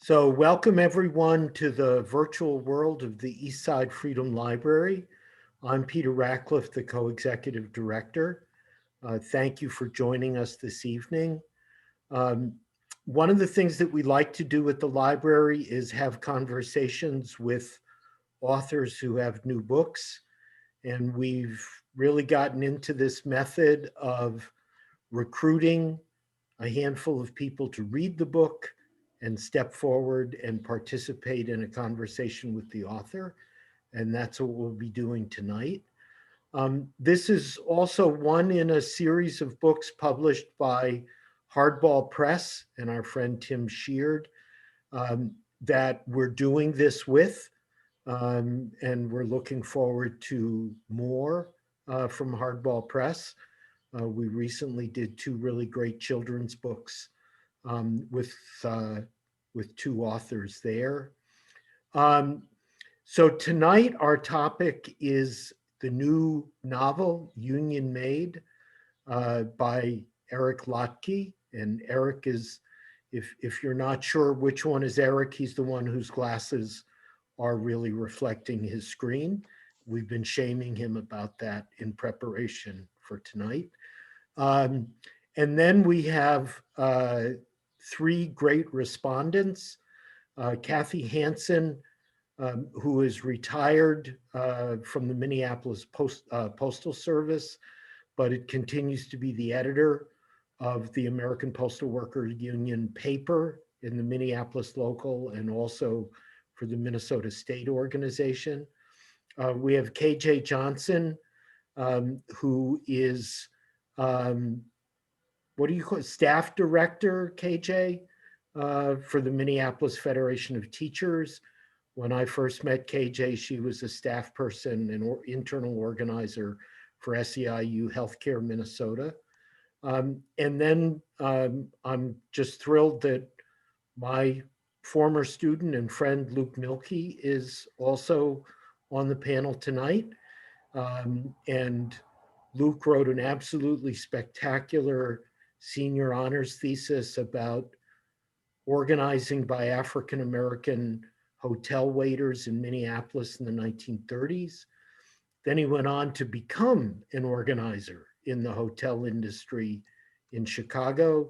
So welcome everyone to the virtual world of the Eastside Freedom Library. I'm Peter Ratcliffe, the co-executive director. Thank you for joining us this evening. Um, One of the things that we like to do at the library is have conversations with authors who have new books. And we've really gotten into this method of recruiting a handful of people to read the book and step forward and participate in a conversation with the author. And that's what we'll be doing tonight. This is also one in a series of books published by Hardball Press and our friend Tim Sheard that we're doing this with. And we're looking forward to more from Hardball Press. We recently did two really great children's books with two authors there. Um, so tonight our topic is the new novel Union Made by Eric Lotke, and Eric is, if you're not sure which one is Eric, he's the one whose glasses are really reflecting his screen. We've been shaming him about that in preparation for tonight. Um, and then we have three great respondents. Kathy Hansen, who is retired from the Minneapolis Postal Service, but it continues to be the editor of the American Postal Workers Union paper in the Minneapolis local and also for the Minnesota State Organization. We have KJ Johnson, who is what do you call it? Staff director, KJ, for the Minneapolis Federation of Teachers. When I first met KJ, she was a staff person and internal organizer for SEIU Healthcare Minnesota. And then I'm just thrilled that my former student and friend Luke Milkey is also on the panel tonight. And Luke wrote an absolutely spectacular senior honors thesis about organizing by African American hotel waiters in Minneapolis in the 1930s. Then he went on to become an organizer in the hotel industry in Chicago.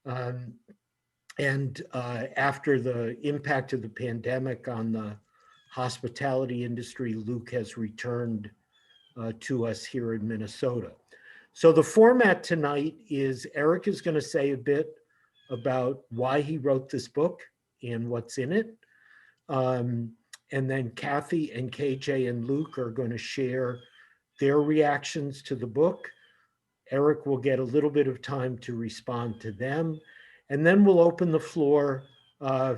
Um, and after the impact of the pandemic on the hospitality industry, Luke has returned to us here in Minnesota. So the format tonight is Eric is going to say a bit about why he wrote this book and what's in it. And then Kathy and KJ and Luke are going to share their reactions to the book. Eric will get a little bit of time to respond to them. And then we'll open the floor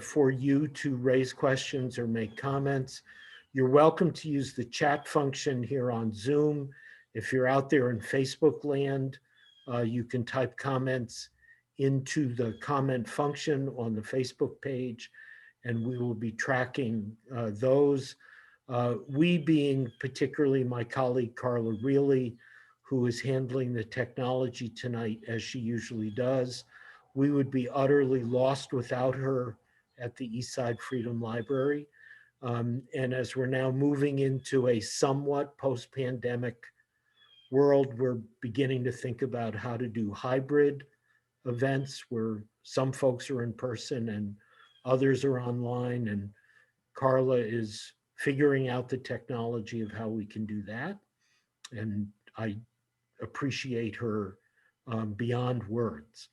for you to raise questions or make comments. You're welcome to use the chat function here on Zoom. If you're out there in Facebook land, you can type comments into the comment function on the Facebook page, and we will be tracking those. We being particularly my colleague, Carla Reilly, who is handling the technology tonight as she usually does. We would be utterly lost without her at the Eastside Freedom Library. And as we're now moving into a somewhat post-pandemic world, we're beginning to think about how to do hybrid events where some folks are in person and others are online. And Carla is figuring out the technology of how we can do that. And I appreciate her beyond words.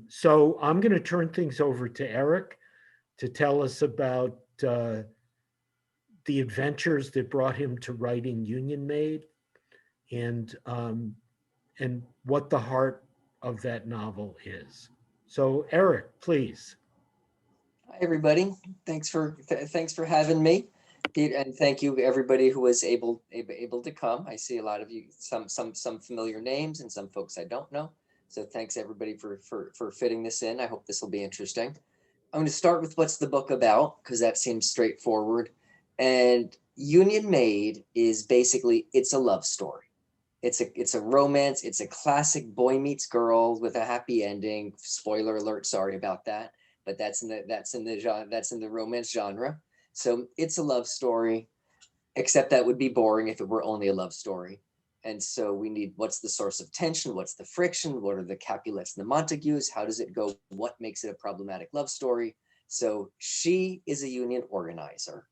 So I'm going to turn things over to Eric to tell us about the adventures that brought him to writing Union Made and what the heart of that novel is. So Eric, please. Hi, everybody. Thanks for having me, Pete, and thank you everybody who was able to come. I see a lot of you, some familiar names and some folks I don't know. So thanks everybody for fitting this in. I hope this will be interesting. I'm going to start with what's the book about, because that seems straightforward. And Union Made is basically, it's a love story. It's a romance. It's a classic boy meets girl with a happy ending. Spoiler alert, sorry about that. but that's in the romance genre. So it's a love story, except that would be boring if it were only a love story. And so we need, what's the source of tension? What's the friction? What are the Capulets and the Montagues? How does it go? What makes it a problematic love story? So she is a union organizer,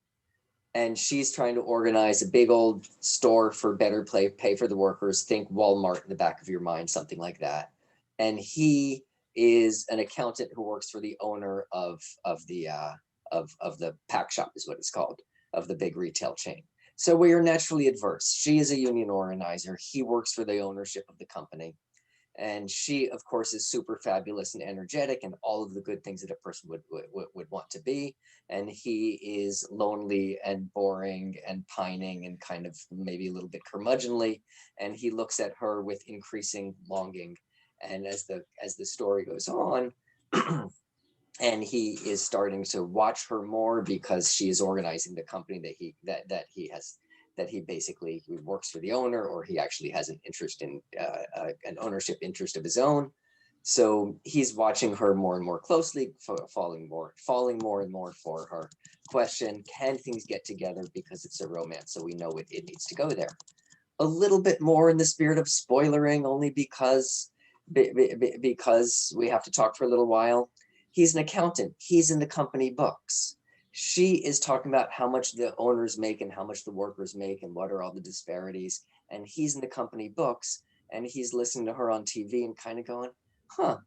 and she's trying to organize a big old store for better pay for the workers. Think Walmart in the back of your mind, something like that. And he is an accountant who works for the owner of the Pac-Shoppe, is what it's called, of the big retail chain. So we are naturally adverse. She is a union organizer. He works for the ownership of the company. And she, of course, is super fabulous and energetic and all of the good things that a person would want to be. And he is lonely and boring and pining and kind of maybe a little bit curmudgeonly. And he looks at her with increasing longing. And as the story goes on, and he is starting to watch her more because she is organizing the company that he basically works for the owner, or he actually has an interest in an ownership interest of his own. So he's watching her more and more closely, falling more and more for her. Question: can things get together? Because it's a romance, so we know it needs to go there. A little bit more in the spirit of spoilering, only because we have to talk for a little while. He's an accountant. He's in the company books. She is talking about how much the owners make and how much the workers make and what are all the disparities. And he's in the company books, and he's listening to her on TV and kind of going, huh,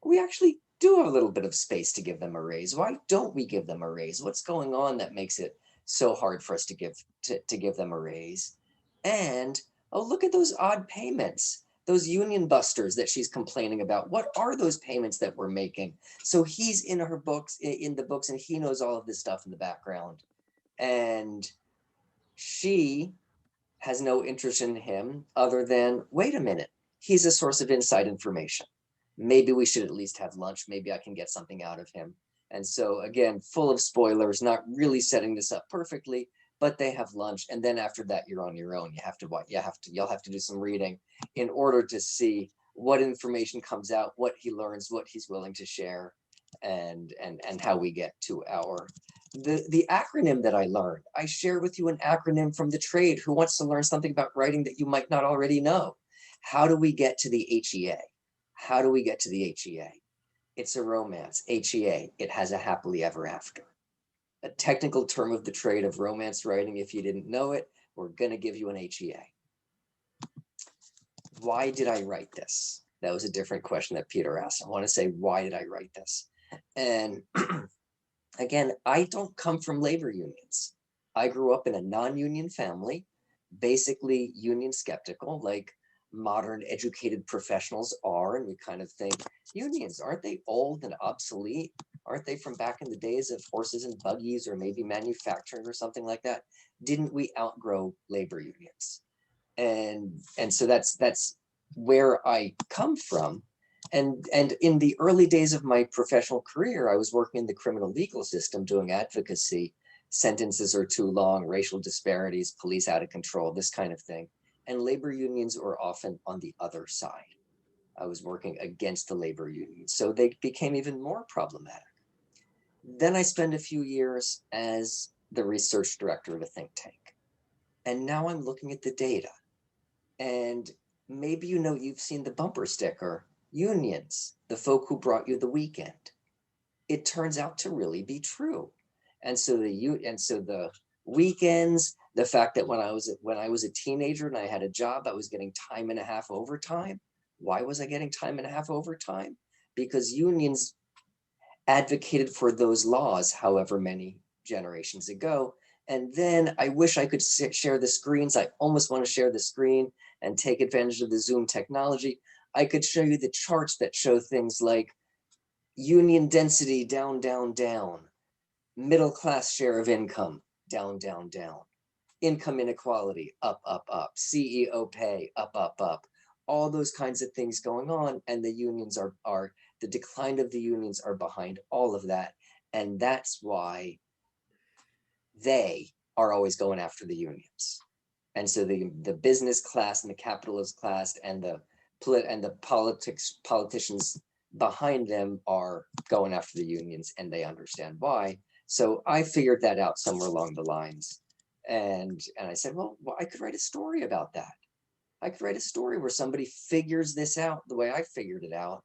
we actually do have a little bit of space to give them a raise. Why don't we give them a raise? What's going on that makes it so hard for us to give them a raise? And, oh, look at those odd payments. Those union busters that she's complaining about. What are those payments that we're making? So he's in her books, in the books, and he knows all of this stuff in the background. And she has no interest in him other than, wait a minute, he's a source of inside information. Maybe we should at least have lunch. Maybe I can get something out of him. And so again, full of spoilers, not really setting this up perfectly, but they have lunch. And then after that, you're on your own. You'll have to do some reading in order to see what information comes out, what he learns, what he's willing to share, and how we get to our, the acronym that I learned. I share with you an acronym from the trade. Who wants to learn something about writing that you might not already know? How do we get to the HEA? How do we get to the HEA? It's a romance, HEA. It has a happily ever after. A technical term of the trade of romance writing. If you didn't know it, we're going to give you an HEA. Why did I write this? That was a different question that Peter asked. I want to say, why did I write this? And again, I don't come from labor unions. I grew up in a non-union family, basically union skeptical, like modern educated professionals are. And we kind of think, unions, aren't they old and obsolete? Aren't they from back in the days of horses and buggies, or maybe manufacturing or something like that? Didn't we outgrow labor unions? And so that's where I come from. And in the early days of my professional career, I was working in the criminal legal system doing advocacy. Sentences are too long, racial disparities, police out of control, this kind of thing. And labor unions were often on the other side. I was working against the labor unions, so they became even more problematic. Then I spent a few years as the research director of a think tank. And now I'm looking at the data. And maybe you've seen the bumper sticker, unions, the folk who brought you the weekend. It turns out to really be true. And so the weekends, the fact that when I was a teenager and I had a job, I was getting time and a half overtime. Why was I getting time and a half overtime? Because unions advocated for those laws however many generations ago. And then I wish I could share the screens. I almost want to share the screen and take advantage of the Zoom technology. I could show you the charts that show things like union density down, down, down, middle class share of income down, down, down, income inequality up, up, up, CEO pay up, up, up, all those kinds of things going on. And the unions are the decline of the unions are behind all of that. And that's why they are always going after the unions. And so the business class and the capitalist class and the politicians behind them are going after the unions, and they understand why. So I figured that out somewhere along the lines. And I said, well, I could write a story about that. I could write a story where somebody figures this out the way I figured it out.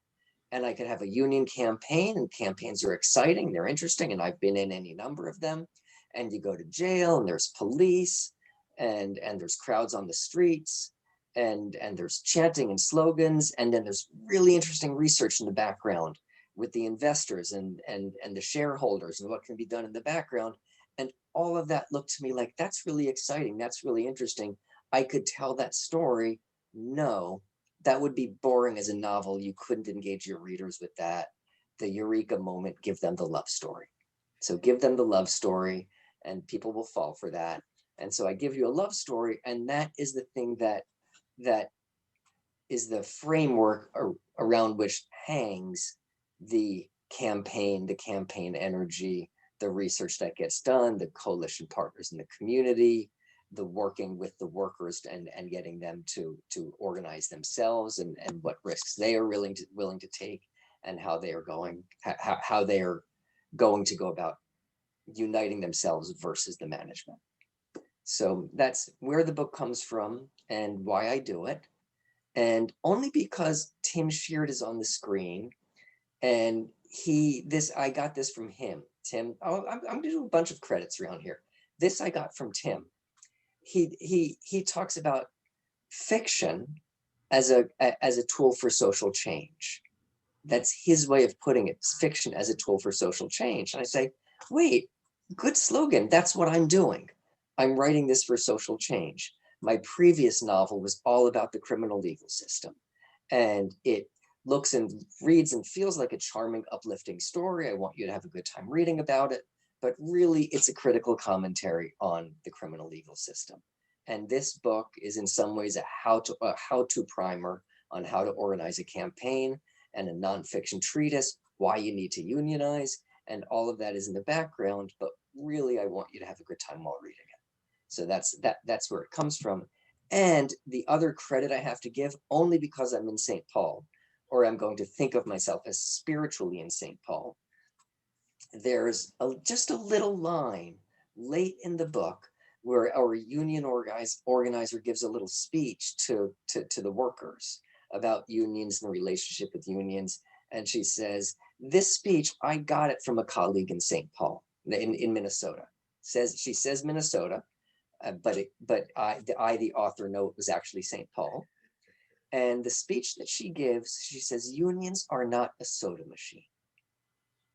And I could have a union campaign, and campaigns are exciting, they're interesting, and I've been in any number of them. And you go to jail, and there's police, and there's crowds on the streets, and there's chanting and slogans, and then there's really interesting research in the background with the investors and the shareholders and what can be done in the background. And all of that looked to me like, that's really exciting, that's really interesting. I could tell that story. No, that would be boring as a novel. You couldn't engage your readers with that. The eureka moment, give them the love story. So give them the love story, and people will fall for that. And so I give you a love story, and that is the thing that is the framework around which hangs the campaign energy, the research that gets done, the coalition partners in the community, the working with the workers and getting them to organize themselves, and what risks they are willing to take, and how they are going to go about uniting themselves versus the management. So that's where the book comes from and why I do it. And only because Tim Sheard is on the screen, and I got this from him. Tim, I'm gonna do a bunch of credits around here. This I got from Tim. He talks about fiction as a tool for social change. That's his way of putting it, fiction as a tool for social change. And I say, wait, good slogan. That's what I'm doing. I'm writing this for social change. My previous novel was all about the criminal legal system, and it looks and reads and feels like a charming, uplifting story. I want you to have a good time reading about it, but really it's a critical commentary on the criminal legal system. And this book is in some ways a how-to primer on how to organize a campaign, and a nonfiction treatise, why you need to unionize, and all of that is in the background, but really I want you to have a good time while reading it. So that's where it comes from. And the other credit I have to give, only because I'm in St. Paul, or I'm going to think of myself as spiritually in St. Paul, there's just a little line late in the book where our union organizer gives a little speech to the workers about unions and the relationship with unions. And she says, this speech, I got it from a colleague in St. Paul, in Minnesota. She says Minnesota, but I, the author, know it was actually St. Paul. And the speech that she gives, she says, unions are not a soda machine.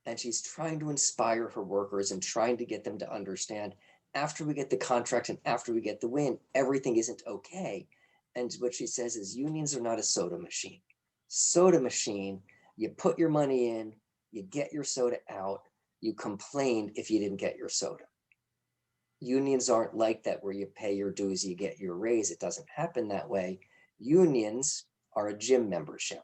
And she's trying to inspire her workers and trying to get them to understand, after we get the contract and after we get the win, everything isn't okay. And what she says is, unions are not a soda machine. Soda machine, you put your money in, you get your soda out, you complain if you didn't get your soda. Unions aren't like that, where you pay your dues, you get your raise. It doesn't happen that way. Unions are a gym membership.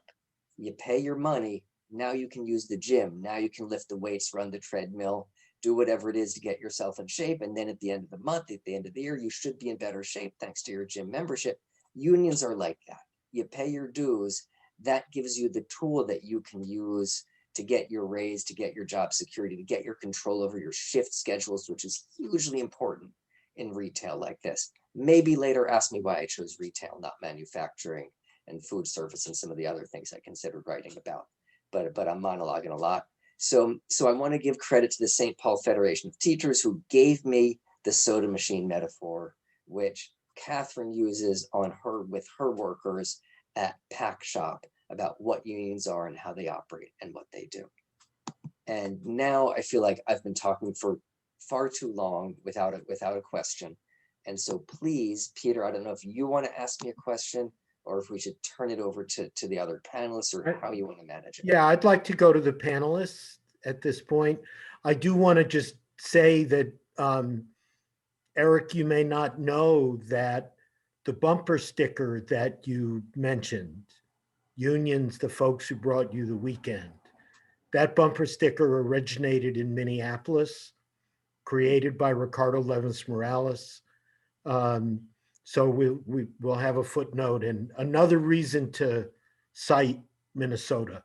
You pay your money, now you can use the gym. Now you can lift the weights, run the treadmill, do whatever it is to get yourself in shape. And then at the end of the month, at the end of the year, you should be in better shape thanks to your gym membership. Unions are like that. You pay your dues, that gives you the tool that you can use to get your raise, to get your job security, to get your control over your shift schedules, which is hugely important in retail like this. Maybe later ask me why I chose retail, not manufacturing and food service and some of the other things I considered writing about. But I'm monologuing a lot. So I want to give credit to the St. Paul Federation of Teachers, who gave me the soda machine metaphor, which Catherine uses with her workers at Pac-Shoppe, about what unions are and how they operate and what they do. And now I feel like I've been talking for far too long without a question. And so please, Peter, I don't know if you want to ask me a question, or if we should turn it over to the other panelists, or how you want to manage it. Yeah, I'd like to go to the panelists at this point. I do want to just say that, Eric, you may not know that the bumper sticker that you mentioned, unions, the folks who brought you the weekend, that bumper sticker originated in Minneapolis, created by Ricardo Levis Morales. So we'll have a footnote, and another reason to cite Minnesota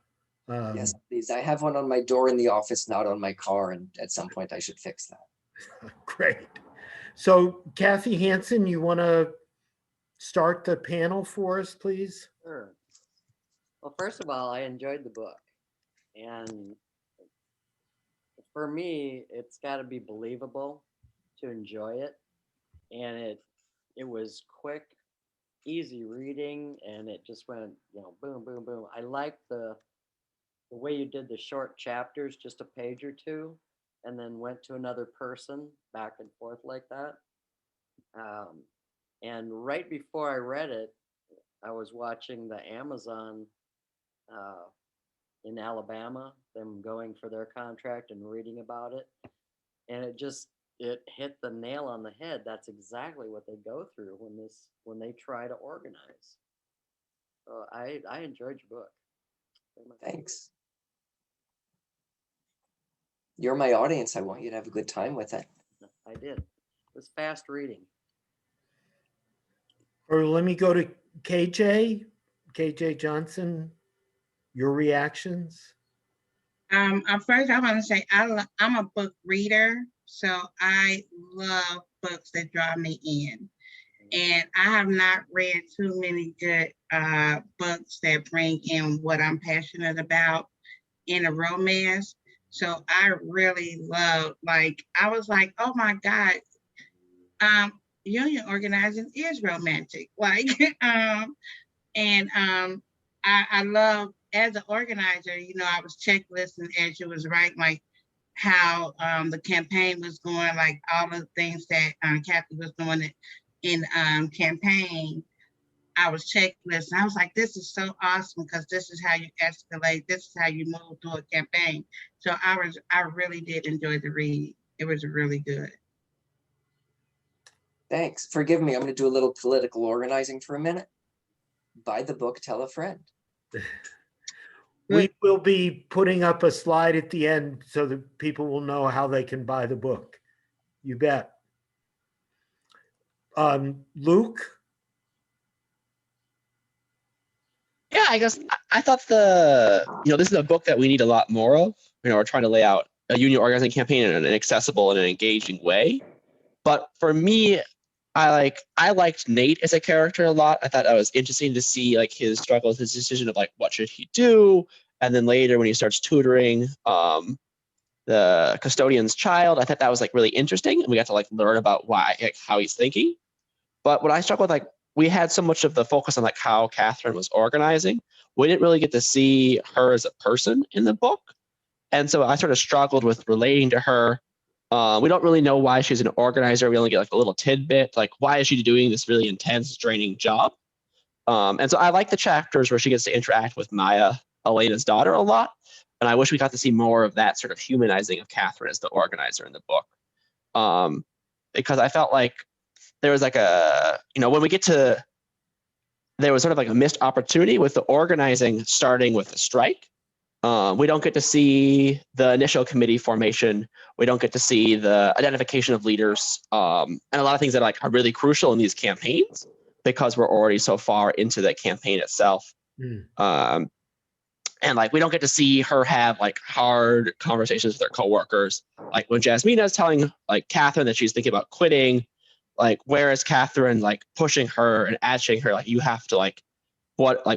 Yes, please. I have one on my door in the office, not on my car, and at some point I should fix that. Great. So Kathy Hansen, you want to start the panel for us, please? Sure. Well, first of all, I enjoyed the book. And for me, it's got to be believable to enjoy it. And it was quick, easy reading, and it just went, boom, boom, boom. I liked the way you did the short chapters, just a page or two, and then went to another person back and forth like that. And right before I read it, I was watching the Amazon in Alabama, them going for their contract and reading about it. And it hit the nail on the head. That's exactly what they go through when they try to organize. So I enjoyed your book. Thanks. You're my audience. I want you to have a good time with it. I did. It was fast reading. Or let me go to KJ Johnson, your reactions. First, I want to say I'm a book reader, so I love books that draw me in. And I have not read too many good books that bring in what I'm passionate about in a romance. So I really love, I was like, oh my God, union organizing is romantic. I love, as an organizer, I was checklisting as you was writing, how the campaign was going, all the things that Kathy was doing in campaign. I was checklisting. I was like, this is so awesome because this is how you escalate. This is how you move through a campaign. So I really did enjoy the read. It was really good. Thanks. Forgive me. I'm going to do a little political organizing for a minute. Buy the book, tell a friend. We will be putting up a slide at the end so that people will know how they can buy the book. You bet. Luke? Yeah, I guess I thought this is a book that we need a lot more of. We're trying to lay out a union organizing campaign in an accessible and an engaging way. But for me, I liked Nate as a character a lot. I thought that was interesting to see his struggles, his decision of what should he do, and then later when he starts tutoring the custodian's child, I thought that was really interesting, and we got to learn about why, how he's thinking. But what I struggled with, we had so much of the focus on how Catherine was organizing. We didn't really get to see her as a person in the book, and so I sort of struggled with relating to her. We don't really know why she's an organizer. We only get a little tidbit, why is she doing this really intense, draining job? And so I like the chapters where she gets to interact with Maya, Elena's daughter, a lot. And I wish we got to see more of that sort of humanizing of Catherine as the organizer in the book. Because I felt like there was when we get to, there was sort of a missed opportunity with the organizing starting with the strike. We don't get to see the initial committee formation. We don't get to see the identification of leaders, and a lot of things that are really crucial in these campaigns because we're already so far into the campaign itself. And we don't get to see her have hard conversations with her coworkers. When Jasmina is telling Catherine that she's thinking about quitting, where is Catherine pushing her and agitating her you have to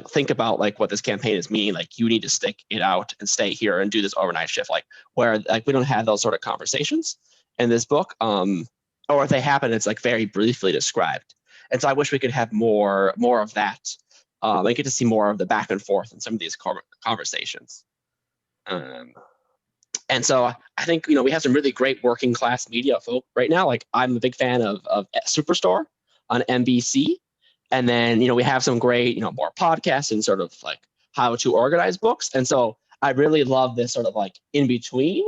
think about what this campaign is meaning, you need to stick it out and stay here and do this overnight shift, where we don't have those sort of conversations in this book, or if they happen, it's very briefly described. And so I wish we could have more of that. I get to see more of the back and forth in some of these conversations. And so I think we have some really great working class media folk right now. I'm a big fan of Superstore on NBC. And then, we have some great, more podcasts and sort of how to organize books. And so I really love this sort of in between.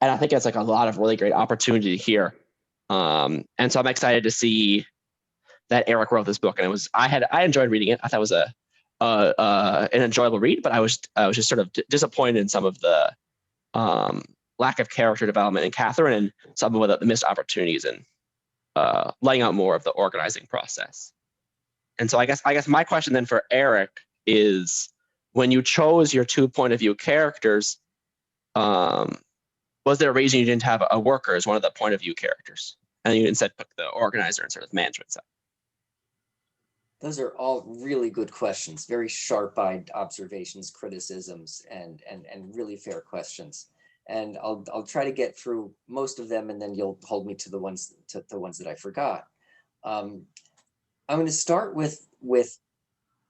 And I think it's a lot of really great opportunity here. And so I'm excited to see that Eric wrote this book. And I enjoyed reading it. I thought it was an enjoyable read, but I was just sort of disappointed in some of the lack of character development in Catherine and some of the missed opportunities in laying out more of the organizing process. And so I guess my question then for Eric is, when you chose your two point of view characters, was there a reason you didn't have a worker as one of the point of view characters, and you instead took the organizer and sort of management side? Those are all really good questions, very sharp-eyed observations, criticisms, and really fair questions. And I'll try to get through most of them, and then you'll hold me to the ones that I forgot. I'm going to start with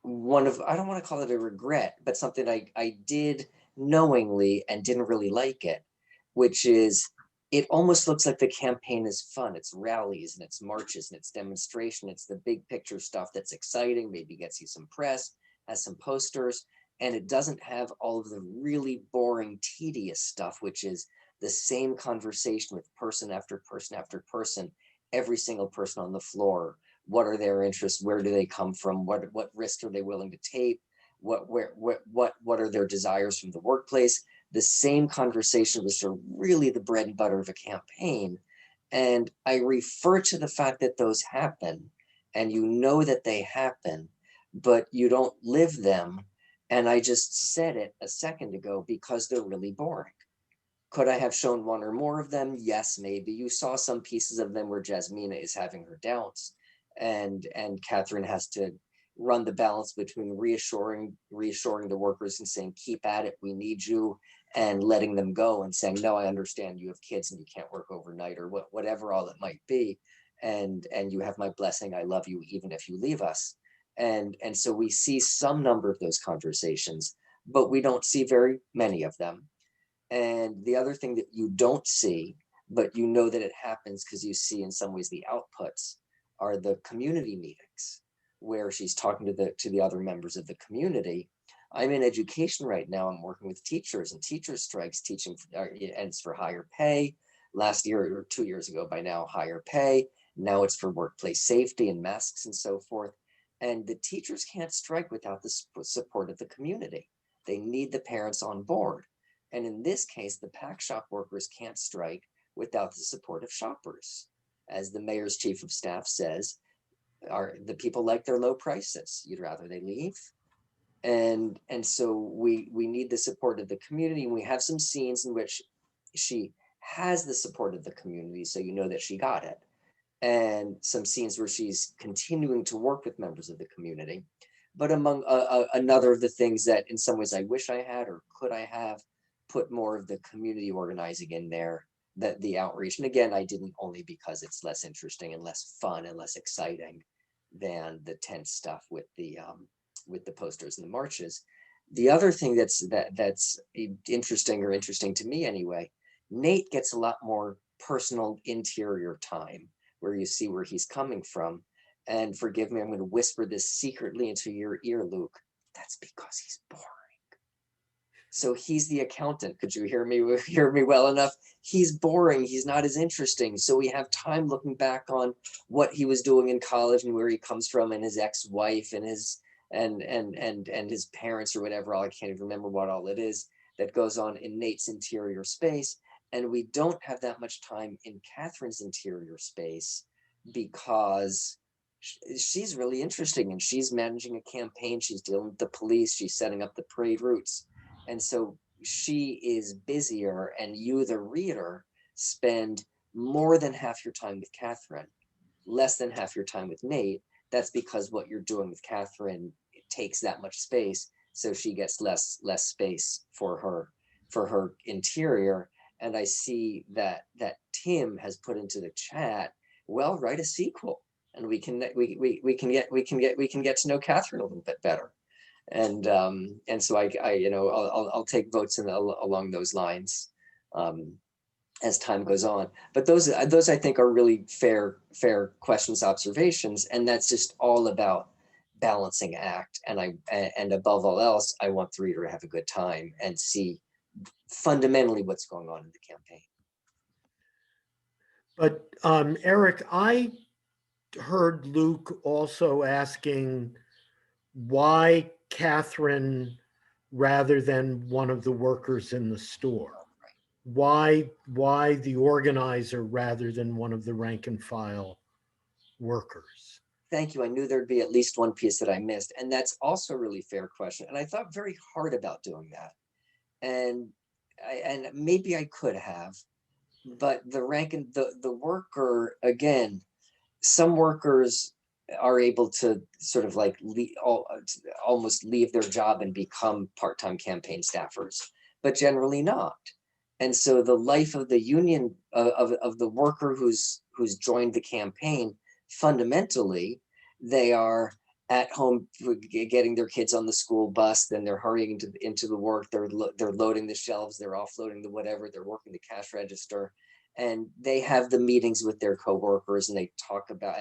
one of, I don't want to call it a regret, but something I did knowingly and didn't really like it, which is it almost looks like the campaign is fun. It's rallies and it's marches and it's demonstration. It's the big picture stuff that's exciting, maybe gets you some press, has some posters, and it doesn't have all of the really boring, tedious stuff, which is the same conversation with person after person after person, every single person on the floor. What are their interests? Where do they come from? What risks are they willing to take? What are their desires from the workplace? The same conversation was sort of really the bread and butter of a campaign. And I refer to the fact that those happen, and you know that they happen, but you don't live them. And I just said it a second ago because they're really boring. Could I have shown one or more of them? Yes, maybe. You saw some pieces of them where Jasmina is having her doubts, and Catherine has to run the balance between reassuring the workers and saying, keep at it, we need you, and letting them go and saying, no, I understand you have kids and you can't work overnight, or whatever all it might be. And you have my blessing. I love you, even if you leave us. And so we see some number of those conversations, but we don't see very many of them. And the other thing that you don't see, but you know that it happens because you see in some ways the outputs, are the community meetings where she's talking to the other members of the community. I'm in education right now. I'm working with teachers and teacher strikes, teaching ends for higher pay. Last year or 2 years ago by now, higher pay. Now it's for workplace safety and masks and so forth. And the teachers can't strike without the support of the community. They need the parents on board. And in this case, the Pac-Shoppe workers can't strike without the support of shoppers. As the mayor's chief of staff says, the people like their low prices. You'd rather they leave. And so we need the support of the community. And we have some scenes in which she has the support of the community, so you know that she got it. And some scenes where she's continuing to work with members of the community. But among another of the things that in some ways I wish I had, or could I have put more of the community organizing in there, that the outreach. And again, I didn't, only because it's less interesting and less fun and less exciting than the tense stuff with the posters and the marches. The other thing that's interesting to me anyway, Nate gets a lot more personal interior time, where you see where he's coming from. And forgive me, I'm going to whisper this secretly into your ear, Luke. That's because he's boring. So he's the accountant. Could you hear me well enough? He's boring. He's not as interesting. So we have time looking back on what he was doing in college and where he comes from, and his ex-wife and his parents or whatever. I can't even remember what all it is that goes on in Nate's interior space. And we don't have that much time in Catherine's interior space because she's really interesting, and she's managing a campaign. She's dealing with the police. She's setting up the parade routes. And so she is busier, and you, the reader, spend more than half your time with Catherine, less than half your time with Nate. That's because what you're doing with Catherine, it takes that much space. So she gets less space for her interior. And I see that Tim has put into the chat, well, write a sequel, and we can get to know Catherine a little bit better. And so I'll take votes along those lines as time goes on. But those I think are really fair questions, observations, and that's just all about balancing act. And above all else, I want the reader to have a good time and see fundamentally what's going on in the campaign. But Eric, I heard Luke also asking why Catherine rather than one of the workers in the store. Why the organizer rather than one of the rank and file workers? Thank you. I knew there'd be at least one piece that I missed. And that's also a really fair question. And I thought very hard about doing that. And maybe I could have, but the rank and the worker, again, some workers are able to sort of like almost leave their job and become part-time campaign staffers, but generally not. And so the life of the union of the worker who's joined the campaign, fundamentally, they are at home getting their kids on the school bus, then they're hurrying into the work, they're loading the shelves, they're offloading the whatever, they're working the cash register, and they have the meetings with their coworkers, and they talk about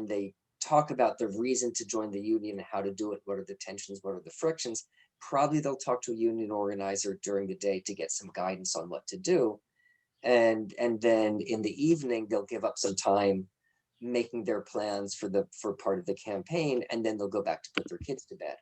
they talk about the reason to join the union and how to do it, what are the tensions, what are the frictions. Probably they'll talk to a union organizer during the day to get some guidance on what to do. And then in the evening, they'll give up some time making their plans for part of the campaign, and then they'll go back to put their kids to bed.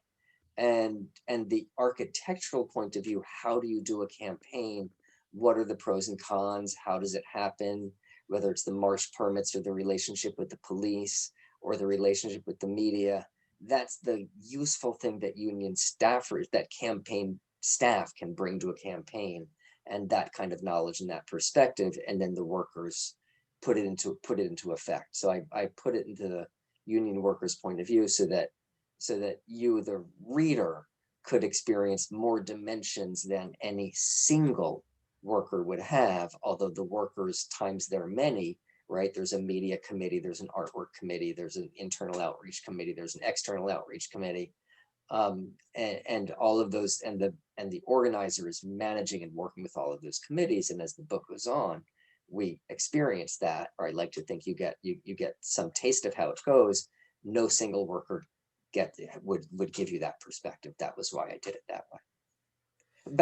And the architectural point of view, how do you do a campaign? What are the pros and cons? How does it happen? Whether it's the march permits or the relationship with the police or the relationship with the media, that's the useful thing that union staffers, that campaign staff can bring to a campaign, and that kind of knowledge and that perspective, and then the workers put it into effect. So I put it into the union workers' point of view so that you, the reader, could experience more dimensions than any single worker would have, although the workers times there are many, right? There's a media committee, there's an artwork committee, there's an internal outreach committee, there's an external outreach committee, and all of those, and the organizer is managing and working with all of those committees. And as the book goes on, we experience that, or I like to think you get some taste of how it goes. No single worker would give you that perspective. That was why I did it that way.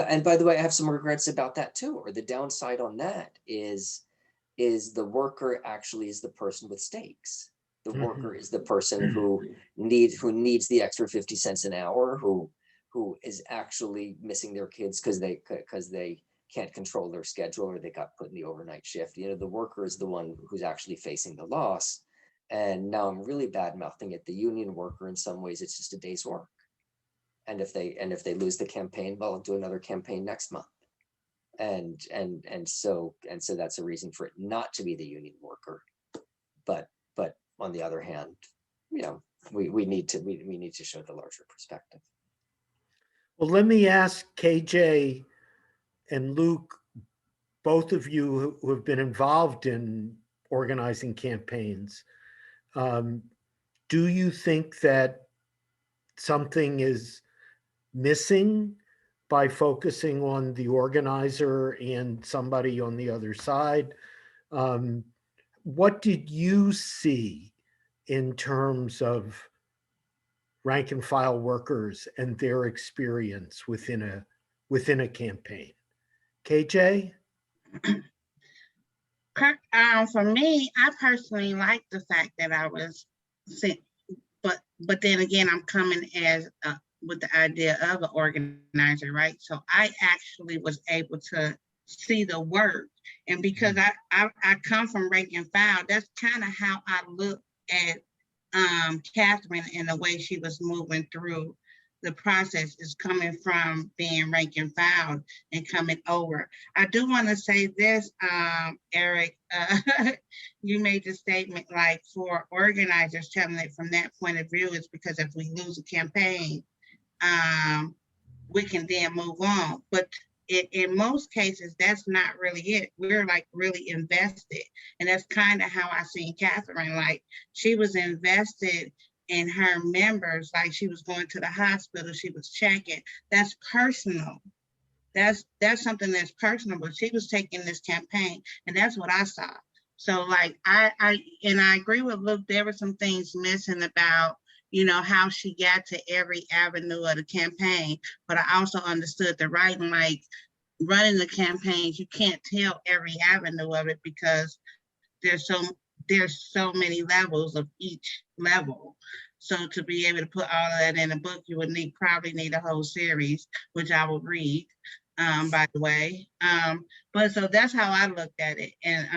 And by the way, I have some regrets about that too. Or the downside on that is the worker actually is the person with stakes. The worker is the person who needs the extra 50 cents an hour, who is actually missing their kids because they can't control their schedule, or they got put in the overnight shift. You know, the worker is the one who's actually facing the loss. And now I'm really bad mouthing it. The union worker, in some ways, it's just a day's work. And if they lose the campaign, well, I'll do another campaign next month. And so that's a reason for it not to be the union worker. But on the other hand, you know, we need to show the larger perspective. Well, let me ask KJ and Luke, both of you who have been involved in organizing campaigns, do you think that something is missing by focusing on the organizer and somebody on the other side? What did you see in terms of rank and file workers and their experience within a campaign? KJ? For me, I personally like the fact that I was sent, but then again, I'm coming as with the idea of an organizer, right? So I actually was able to see the work, and because I come from rank and file, that's kind of how I look at Catherine and the way she was moving through the process, is coming from being rank and file and coming over. I do want to say this, Eric, you made the statement like for organizers telling it from that point of view is because if we lose a campaign, we can then move on. But in most cases, that's not really it. We're like really invested. And that's kind of how I seen Catherine. Like she was invested in her members, like she was going to the hospital, she was checking. That's personal. That's something that's personal, but she was taking this campaign, and that's what I saw. So like I agree with Luke, there were some things missing about, you know, how she got to every avenue of the campaign, but I also understood the writing, like running the campaigns, you can't tell every avenue of it because there's so many levels of each level. So to be able to put all of that in a book, you would probably need a whole series, which I will read, by the way. But so that's how I looked at it. And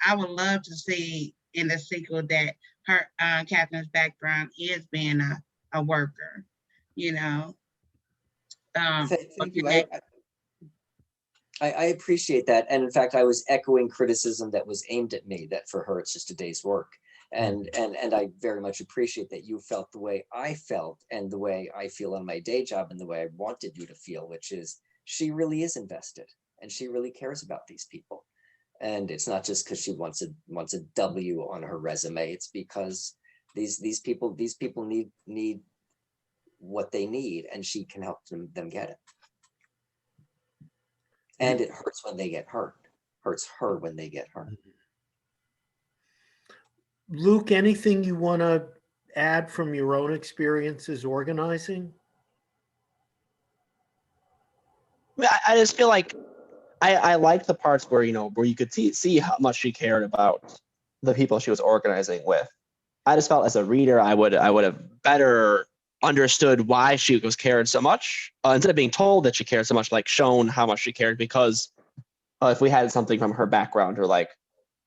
I would love to see in the sequel that her Catherine's background is being a worker, you know. Thank you. I appreciate that. And in fact, I was echoing criticism that was aimed at me, that for her, it's just a day's work. And I very much appreciate that you felt the way I felt and the way I feel on my day job and the way I wanted you to feel, which is she really is invested and she really cares about these people. And it's not just because she wants a W on her resume. It's because these people need what they need, and she can help them get it. And it hurts when they get hurt. Hurts her when they get hurt. Luke, anything you want to add from your own experiences organizing? I just feel like I like the parts where, where you could see how much she cared about the people she was organizing with. I just felt as a reader, I would have better understood why she was cared so much, instead of being told that she cared so much, like shown how much she cared. Because if we had something from her background, or like,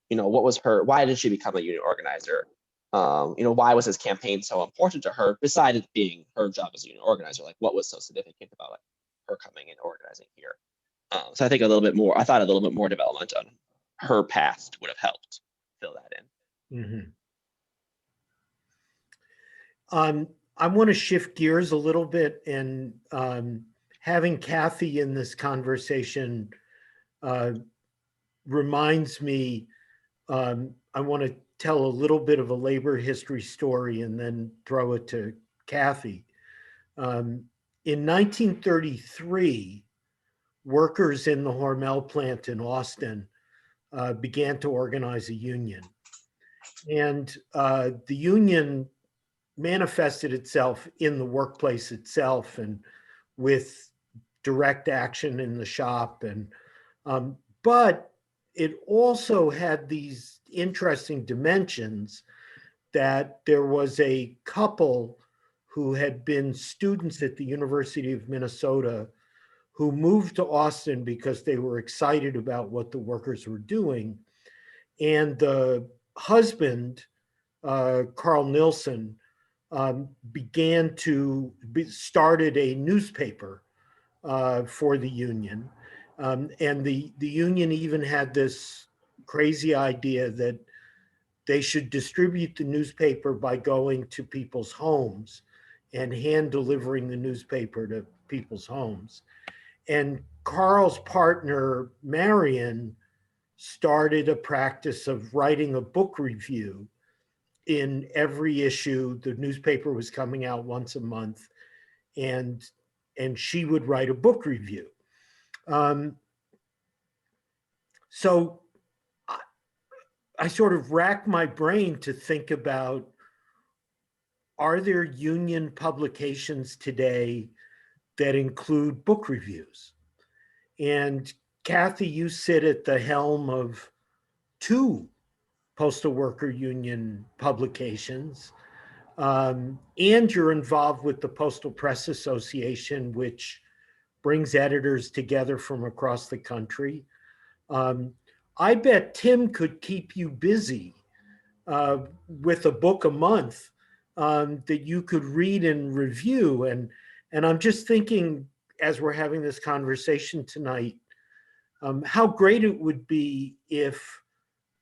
why did she become a union organizer? Why was this campaign so important to her, besides it being her job as a union organizer? Like, what was so significant about like her coming and organizing here? So I think I thought a little bit more development on her past would have helped fill that in. I want to shift gears a little bit, and having Kathy in this conversation reminds me, I want to tell a little bit of a labor history story and then throw it to Kathy. In 1933, workers in the Hormel plant in Austin began to organize a union. And the union manifested itself in the workplace itself and with direct action in the shop. And but it also had these interesting dimensions, that there was a couple who had been students at the University of Minnesota who moved to Austin because they were excited about what the workers were doing. And the husband, Carl Nilsson, started a newspaper for the union. And the union even had this crazy idea that they should distribute the newspaper by going to people's homes and hand delivering the newspaper to people's homes. And Carl's partner, Marion, started a practice of writing a book review in every issue. The newspaper was coming out once a month, and she would write a book review. So I sort of racked my brain to think about, are there union publications today that include book reviews? And Kathy, you sit at the helm of 2 postal worker union publications, and you're involved with the Postal Press Association, which brings editors together from across the country. I bet Tim could keep you busy with a book a month that you could read and review. And I'm just thinking, as we're having this conversation tonight, how great it would be if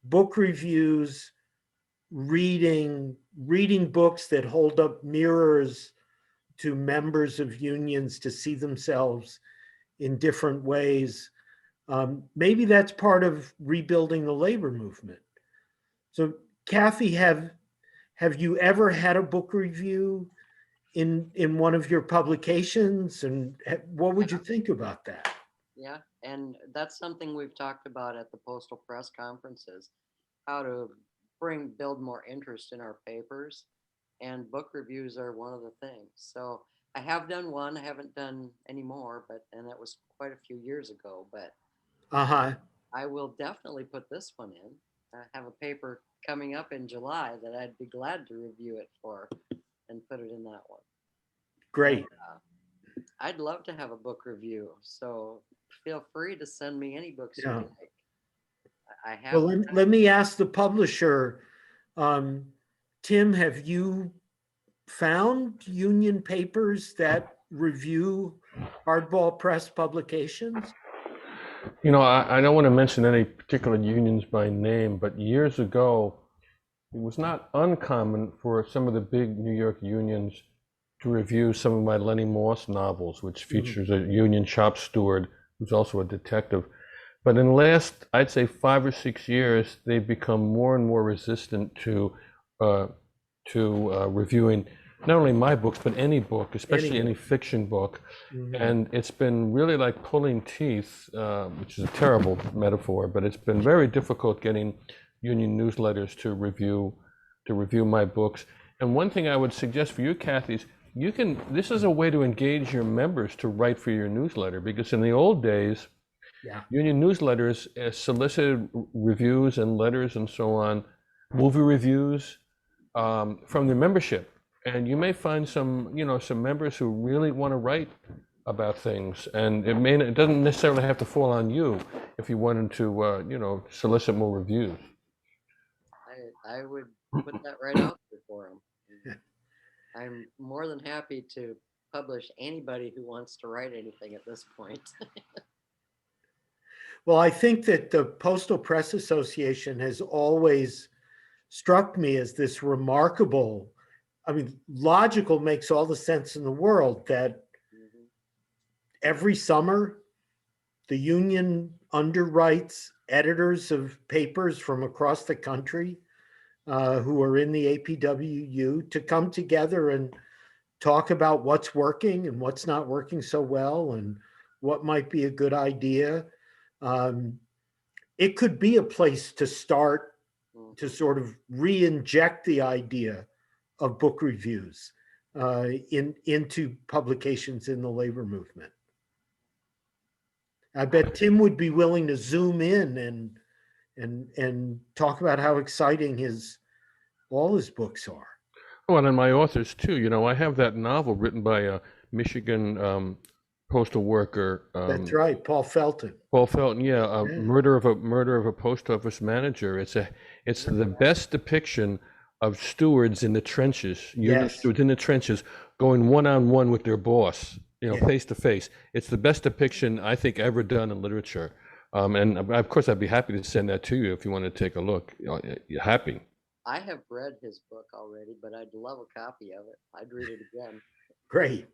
book reviews, reading books that hold up mirrors to members of unions to see themselves in different ways. Maybe that's part of rebuilding the labor movement. So Kathy, have you ever had a book review in one of your publications, and what would you think about that? Yeah, and that's something we've talked about at the Postal Press conferences, how to build more interest in our papers, and book reviews are one of the things. So I have done one, I haven't done any more, and that was quite a few years ago, but I will definitely put this one in. I have a paper coming up in July that I'd be glad to review it for and put it in that one. Great. And, I'd love to have a book review, so feel free to send me any books you like. I have. Well, let me ask the publisher, Tim, have you found union papers that review hardball press publications? You know, I don't want to mention any particular unions by name, but years ago, it was not uncommon for some of the big New York unions to review some of my Lenny Moss novels, which features a union shop steward who's also a detective. But in the last, I'd say 5 or 6 years, they've become more and more resistant to reviewing not only my books, but any book, especially any fiction book. And it's been really like pulling teeth, which is a terrible metaphor, but it's been very difficult getting union newsletters to review my books. And one thing I would suggest for you, Kathy, is this is a way to engage your members to write for your newsletter, because in the old days, union newsletters solicited reviews and letters and so on, movie reviews from the membership. And you may find some members who really want to write about things, and it doesn't necessarily have to fall on you if you wanted to, solicit more reviews. I would put that right out there for them. I'm more than happy to publish anybody who wants to write anything at this point. Well, I think that the Postal Press Association has always struck me as this remarkable, logical, makes all the sense in the world that every summer the union underwrites editors of papers from across the country who are in the APWU to come together and talk about what's working and what's not working so well and what might be a good idea. It could be a place to start to sort of re-inject the idea of book reviews into publications in the labor movement. I bet Tim would be willing to zoom in and talk about how exciting all his books are. Oh, and my authors too. You know, I have that novel written by a Michigan postal worker. That's right, Paul Felton. Paul Felton, yeah, murder of a post office manager. It's the best depiction of stewards in the trenches, union stewards in the trenches, going one-on-one with their boss, face to face. It's the best depiction I think ever done in literature. And of course, I'd be happy to send that to you if you want to take a look. Happy. I have read his book already, but I'd love a copy of it. I'd read it again. Great.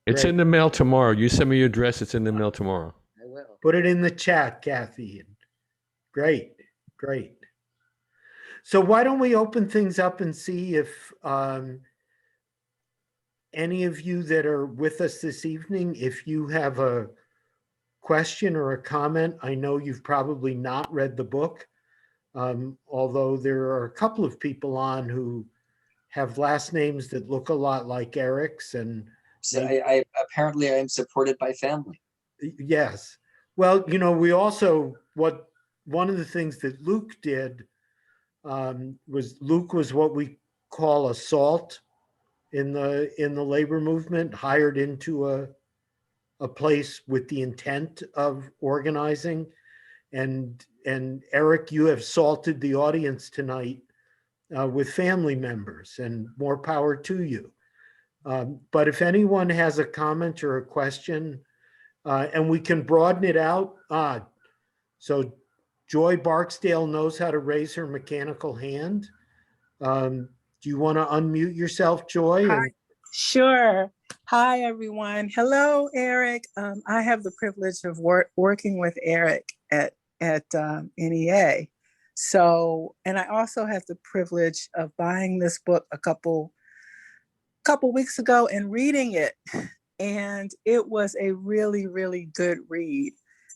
It's in the mail tomorrow. You send me your address. It's in the mail tomorrow. I will. Put it in the chat, Kathy. Great. So why don't we open things up and see if any of you that are with us this evening, if you have a question or a comment. I know you've probably not read the book, although there are a couple of people on who have last names that look a lot like Eric's. And so I apparently I'm supported by family. Yes. Well, we also, one of the things that Luke did was what we call a SALT in the labor movement, hired into a place with the intent of organizing. And Eric, you have salted the audience tonight with family members, and more power to you. But if anyone has a comment or a question, and we can broaden it out. So Joy Barksdale knows how to raise her mechanical hand. Do you want to unmute yourself, Joy? Hi. Sure. Hi, everyone. Hello, Eric. I have the privilege of working with Eric at NEA. So, and I also have the privilege of buying this book a couple weeks ago and reading it. And it was a really, really good read.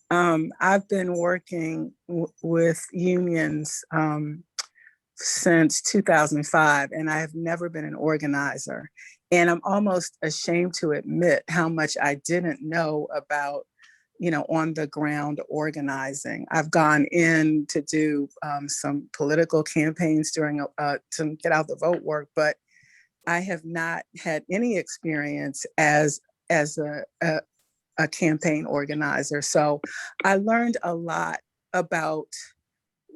I've been working with unions since 2005, and I have never been an organizer. And I'm almost ashamed to admit how much I didn't know about, on the ground organizing. I've gone in to do some political campaigns during to get out the vote work, but I have not had any experience as a campaign organizer. So I learned a lot about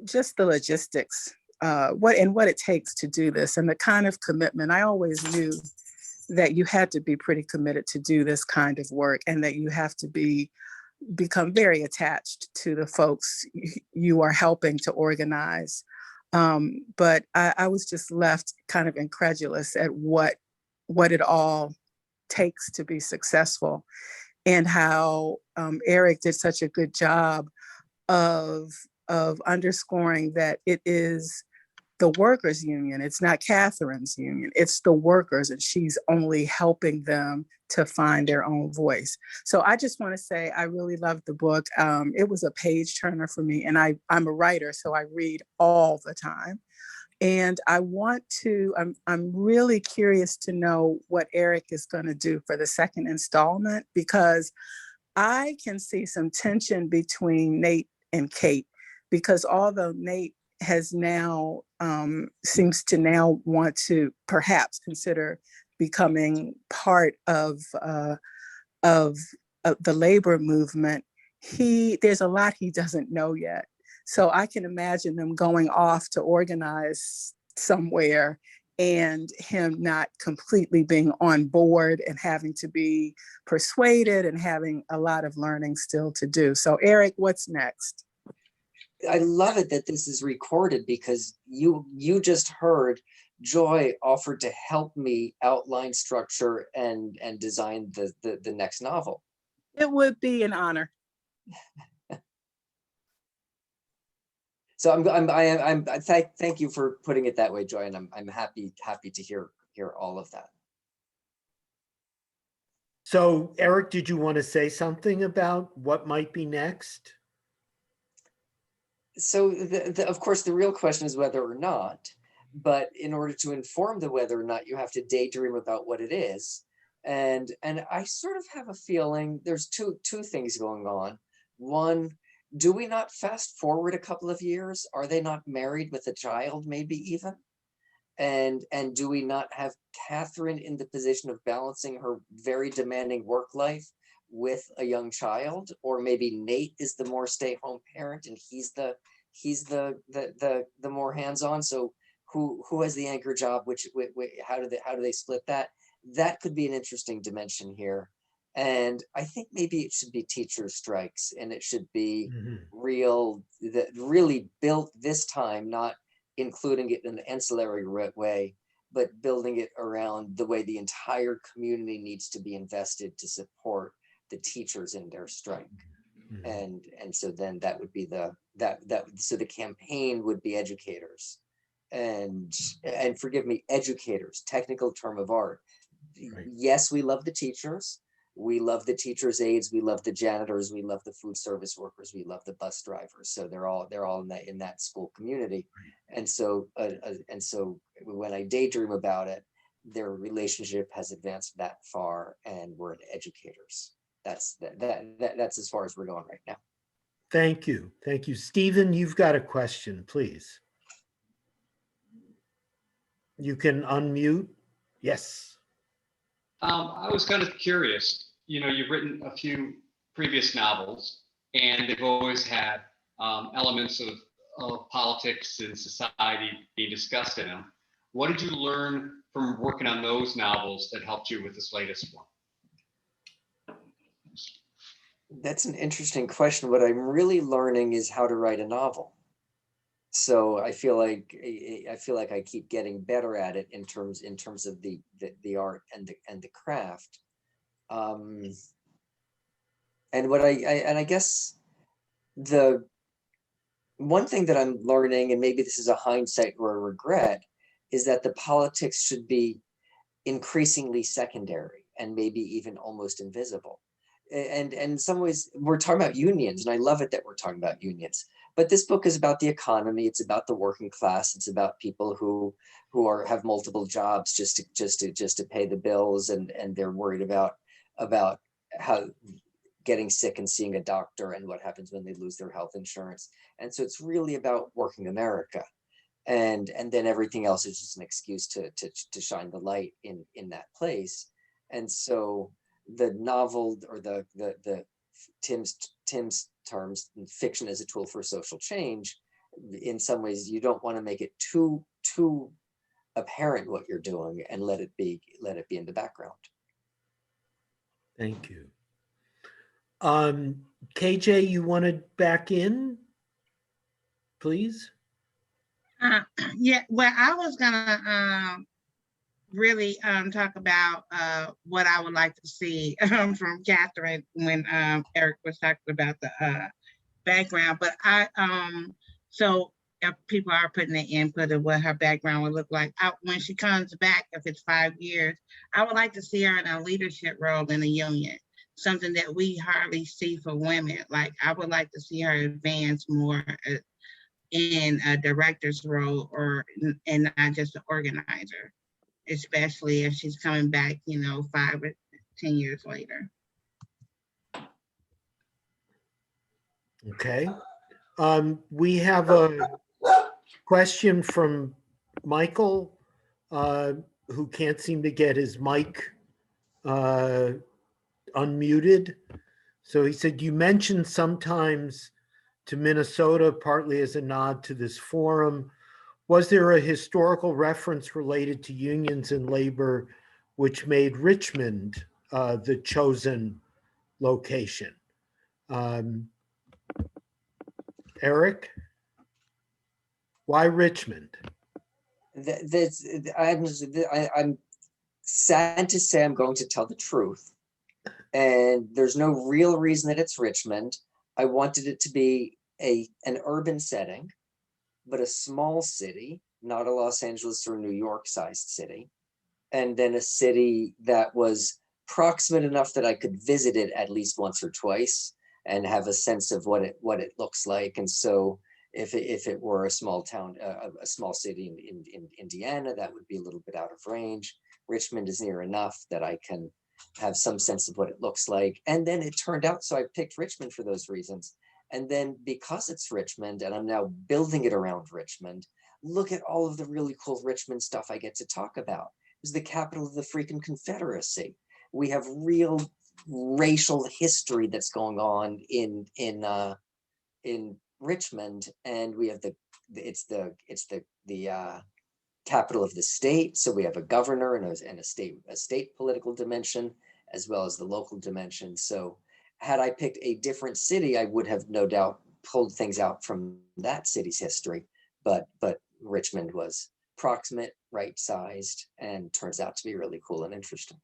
just the logistics what it takes to do this, and the kind of commitment. I always knew that you had to be pretty committed to do this kind of work, and that you have to become very attached to the folks you are helping to organize. But I was just left kind of incredulous at what it all takes to be successful, and how Eric did such a good job of underscoring that it is the workers' union. It's not Catherine's union. It's the workers, and she's only helping them to find their own voice. So I just want to say I really loved the book. It was a page turner for me, and I'm a writer, so I read all the time. And I'm really curious to know what Eric is going to do for the second installment, because I can see some tension between Nate and Kate, because although Nate has now seems to now want to perhaps consider becoming part of the labor movement, there's a lot he doesn't know yet. So I can imagine them going off to organize somewhere and him not completely being on board and having to be persuaded and having a lot of learning still to do. So Eric, what's next? I love it that this is recorded, because you just heard Joy offered to help me outline structure and design the next novel. It would be an honor. So thank you for putting it that way, Joy, and I'm happy to hear all of that. So Eric, did you want to say something about what might be next? So of course, the real question is whether or not, but in order to inform the whether or not, you have to daydream about what it is. And I sort of have a feeling there's two things going on. One, do we not fast forward a couple of years? Are they not married with a child, maybe even? And do we not have Catherine in the position of balancing her very demanding work life with a young child? Or maybe Nate is the more stay-home parent and he's the more hands-on. So who has the anchor job? How do they split that? That could be an interesting dimension here. And I think maybe it should be teacher strikes, and it should be really built this time, not including it in an ancillary way, but building it around the way the entire community needs to be invested to support the teachers in their strike. And so then that would be so the campaign would be educators, and forgive me, educators, technical term of art. Right. Yes, we love the teachers. We love the teachers' aides. We love the janitors. We love the food service workers. We love the bus drivers. So they're all in that school community. Right. And so when I daydream about it, their relationship has advanced that far, and we're the educators. That's as far as we're going right now. Thank you. Stephen, you've got a question, please. You can unmute. Yes. I was kind of curious. You've written a few previous novels, and they've always had elements of politics and society being discussed in them. What did you learn from working on those novels that helped you with this latest one? That's an interesting question. What I'm really learning is how to write a novel. So I feel like I keep getting better at it in terms of the art and the craft. And I guess the one thing that I'm learning, and maybe this is a hindsight or a regret, is that the politics should be increasingly secondary and maybe even almost invisible. And in some ways, we're talking about unions, and I love it that we're talking about unions. But this book is about the economy. It's about the working class. It's about people who have multiple jobs just to pay the bills, and they're worried about how getting sick and seeing a doctor and what happens when they lose their health insurance. And so it's really about working America, and then everything else is just an excuse to shine the light in that place. And so the novel, or the Tim's terms, fiction as a tool for social change, in some ways you don't want to make it too apparent what you're doing, and let it be in the background. Thank you. KJ, you wanted back in, please? Yeah, well, I was gonna really talk about what I would like to see from Catherine when Eric was talking about the background. But so if people are putting the input of what her background would look like, when she comes back, if it's 5 years, I would like to see her in a leadership role in a union, something that we hardly see for women. Like, I would like to see her advance more in a director's role, and not just an organizer, especially if she's coming back, 5 or 10 years later. Okay. We have a question from Michael, who can't seem to get his mic unmuted. So he said, you mentioned sometimes to Minnesota, partly as a nod to this forum. Was there a historical reference related to unions and labor which made Richmond the chosen location? Eric, why Richmond? I'm sad to say I'm going to tell the truth, and there's no real reason that it's Richmond. I wanted it to be an urban setting, but a small city, not a Los Angeles or New York sized city, and then a city that was proximate enough that I could visit it at least once or twice and have a sense of what it looks like. And so if it were a small town, a small city in Indiana, that would be a little bit out of range. Richmond is near enough that I can have some sense of what it looks like. And then it turned out, so I picked Richmond for those reasons. And then because it's Richmond and I'm now building it around Richmond, look at all of the really cool Richmond stuff I get to talk about. It's the capital of the freaking Confederacy. We have real racial history that's going on in Richmond, and we have it's the capital of the state. So we have a governor and a state political dimension, as well as the local dimension. So had I picked a different city, I would have no doubt pulled things out from that city's history. But Richmond was proximate, right-sized, and turns out to be really cool and interesting.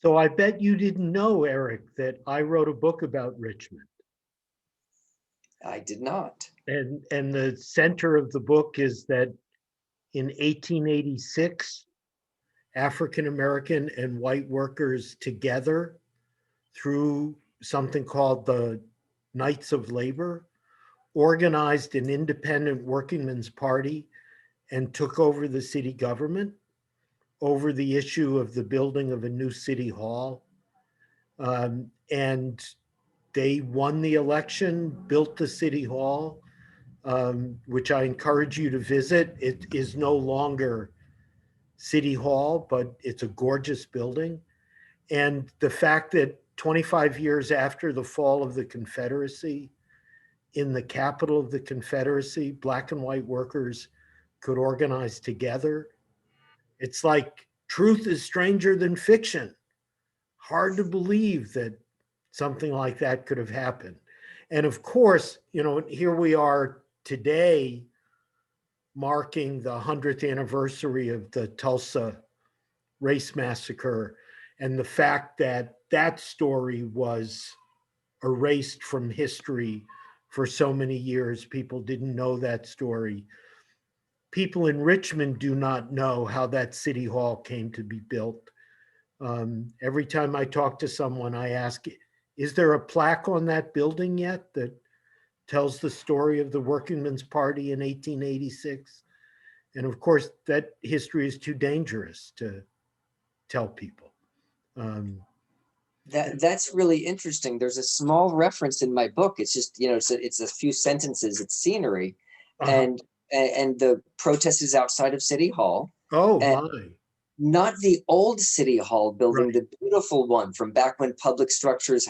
So I bet you didn't know, Eric, that I wrote a book about Richmond. I did not. And the center of the book is that in 1886, African-American and white workers together through something called the Knights of Labor organized an independent workingmen's party and took over the city government over the issue of the building of a new city hall. And they won the election, built the city hall, which I encourage you to visit. It is no longer City Hall, but it's a gorgeous building. And the fact that 25 years after the fall of the Confederacy, in the capital of the Confederacy, Black and white workers could organize together. It's like truth is stranger than fiction. Hard to believe that something like that could have happened. And of course, here we are today marking the 100th anniversary of the Tulsa race massacre, and the fact that that story was erased from history for so many years. People didn't know that story. People in Richmond do not know how that city hall came to be built. Every time I talk to someone, I ask, is there a plaque on that building yet that tells the story of the Workingmen's Party in 1886? And of course, that history is too dangerous to tell people. That's really interesting. There's a small reference in my book. It's just, it's a few sentences, it's scenery. And the protest is outside of City Hall. Oh, and my. Not the old City Hall building, Right. The beautiful one from back when public structures